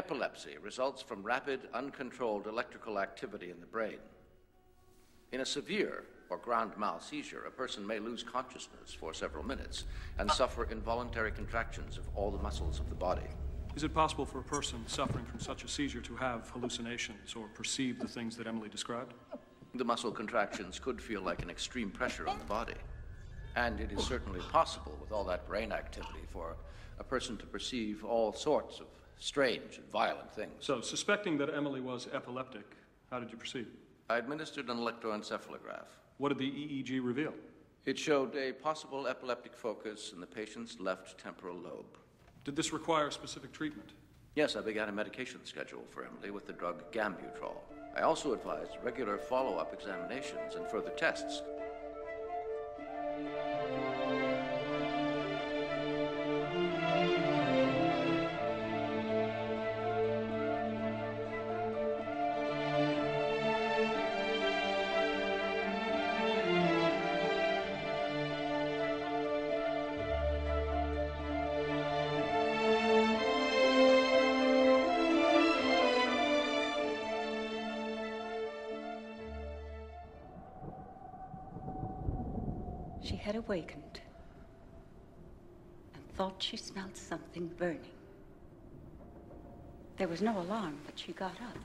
Epilepsy results from rapid, uncontrolled electrical activity in the brain. In a severe or grand mal seizure, a person may lose consciousness for several minutes and suffer involuntary contractions of all the muscles of the body. Is it possible for a person suffering from such a seizure to have hallucinations or perceive the things that Emily described? The muscle contractions could feel like an extreme pressure on the body. And it is certainly possible, with all that brain activity, for a person to perceive all sorts of strange and violent things. So, suspecting that Emily was epileptic, how did you proceed? I administered an electroencephalograph. What did the EEG reveal? It showed a possible epileptic focus in the patient's left temporal lobe. Did this require specific treatment? Yes, I began a medication schedule for Emily with the drug Gambutrol. I also advised regular follow-up examinations and further tests. She had awakened and thought she smelled something burning. There was no alarm, but she got up.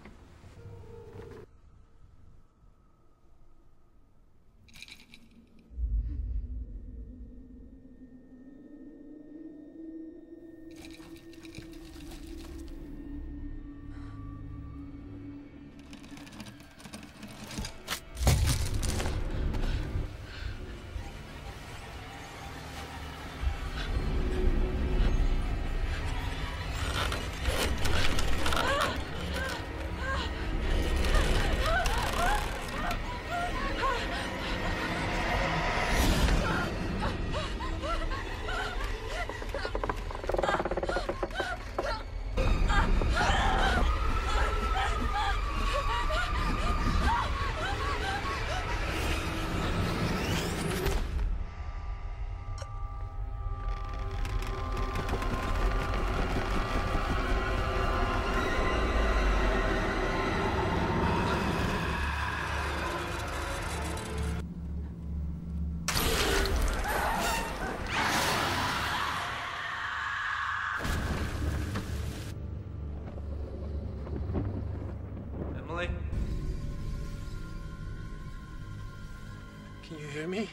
Can you hear me?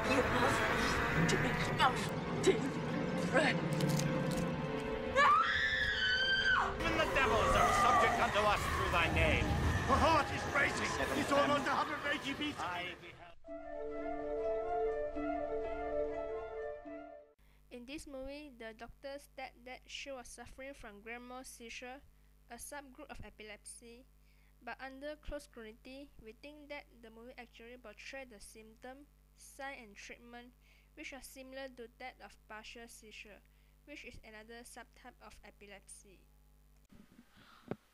Even the devils are subject unto us through thy name. Her heart is racing. It's almost 180 beats. In this movie, the doctor stated that she was suffering from grand mal seizure, a subgroup of epilepsy. But under close scrutiny, we think that the movie actually portrayed the symptom, sign and treatment which are similar to that of partial seizure, which is another subtype of epilepsy.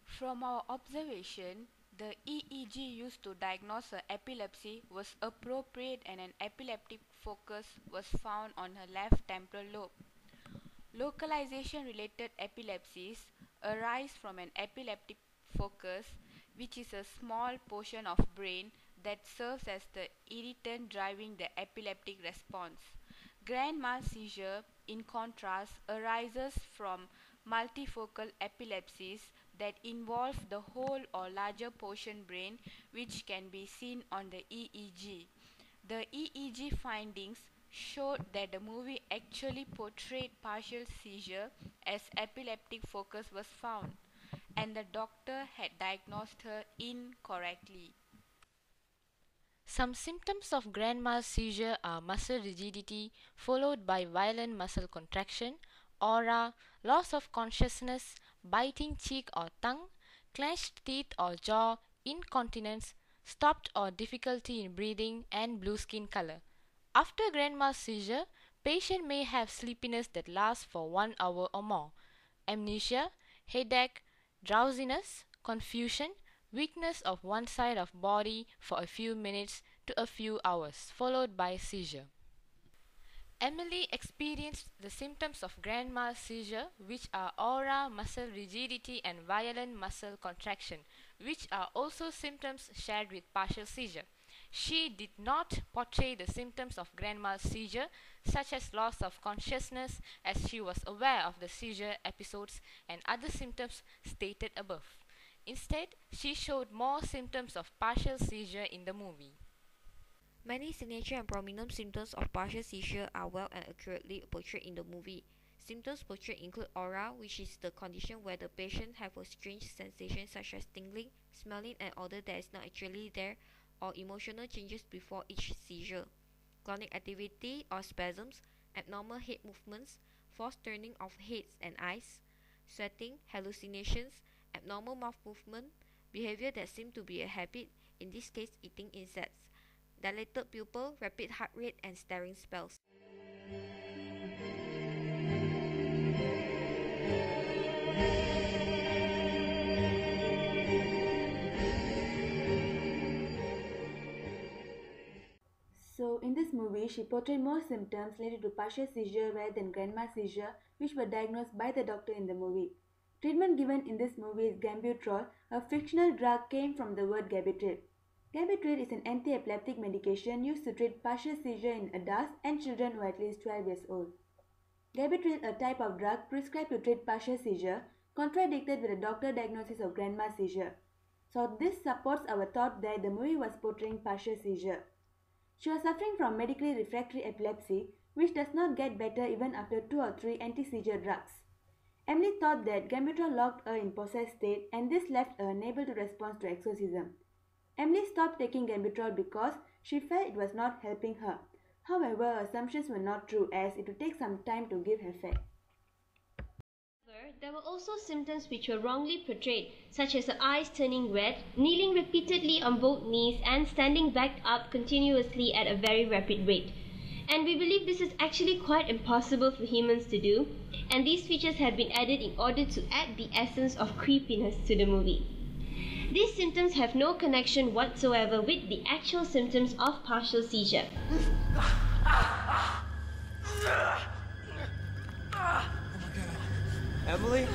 From our observation, the EEG used to diagnose her epilepsy was appropriate and an epileptic focus was found on her left temporal lobe. Localization-related epilepsies arise from an epileptic focus, which is a small portion of brain that serves as the irritant driving the epileptic response. Grand mal seizure, in contrast, arises from multifocal epilepsies that involve the whole or larger portion brain, which can be seen on the EEG. The EEG findings showed that the movie actually portrayed partial seizure as epileptic focus was found, and the doctor had diagnosed her incorrectly. Some symptoms of grand mal seizure are muscle rigidity followed by violent muscle contraction, aura, loss of consciousness, biting cheek or tongue, clenched teeth or jaw, incontinence, stopped or difficulty in breathing, and blue skin color. After grand mal seizure, patient may have sleepiness that lasts for 1 hour or more, amnesia, headache, drowsiness, confusion, weakness of one side of body for a few minutes to a few hours, followed by seizure. Emily experienced the symptoms of grand mal seizure, which are aura, muscle rigidity, and violent muscle contraction, which are also symptoms shared with partial seizure. She did not portray the symptoms of grand mal seizure, such as loss of consciousness, as she was aware of the seizure episodes and other symptoms stated above. Instead, she showed more symptoms of partial seizure in the movie. Many signature and prominent symptoms of partial seizure are well and accurately portrayed in the movie. Symptoms portrayed include aura, which is the condition where the patient have a strange sensation such as tingling, smelling an odor that is not actually there, or emotional changes before each seizure. Clonic activity or spasms, abnormal head movements, forced turning of heads and eyes, sweating, hallucinations, abnormal mouth movement, behavior that seems to be a habit, in this case eating insects, dilated pupil, rapid heart rate, and staring spells. So, in this movie, she portrayed more symptoms related to partial seizure rather than grand mal seizure, which were diagnosed by the doctor in the movie. Treatment given in this movie is Gambutrol, a fictional drug came from the word gabitril. Gabitril is an anti-epileptic medication used to treat partial seizure in adults and children who are at least 12 years old. Gabitril, a type of drug prescribed to treat partial seizure, contradicted with a doctor diagnosis of grand mal seizure. So this supports our thought that the movie was portraying partial seizure. She was suffering from medically refractory epilepsy, which does not get better even after 2 or 3 anti-seizure drugs. Emily thought that Gambutrol locked her in possessed state, and this left her unable to respond to exorcism. Emily stopped taking Gambutrol because she felt it was not helping her. However, her assumptions were not true, as it would take some time to give effect. There were also symptoms which were wrongly portrayed, such as the eyes turning red, kneeling repeatedly on both knees, and standing back up continuously at a very rapid rate. And we believe this is actually quite impossible for humans to do, and these features had been added in order to add the essence of creepiness to the movie. These symptoms have no connection whatsoever with the actual symptoms of partial seizure. Emily?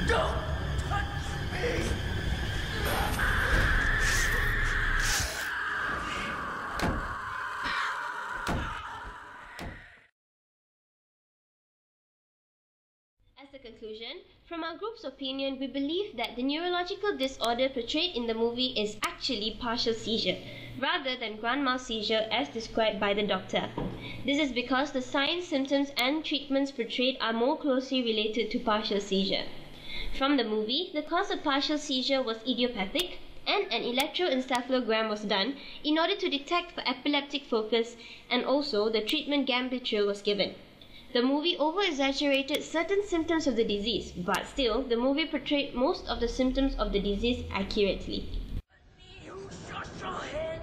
Don't touch me! As a conclusion, from our group's opinion, we believe that the neurological disorder portrayed in the movie is actually partial seizure, rather than grand mal seizure as described by the doctor. This is because the signs, symptoms, and treatments portrayed are more closely related to partial seizure. From the movie, the cause of partial seizure was idiopathic, and an electroencephalogram was done in order to detect for epileptic focus, and also the treatment Gambutril was given. The movie over-exaggerated certain symptoms of the disease, but still, the movie portrayed most of the symptoms of the disease accurately. You shut your head,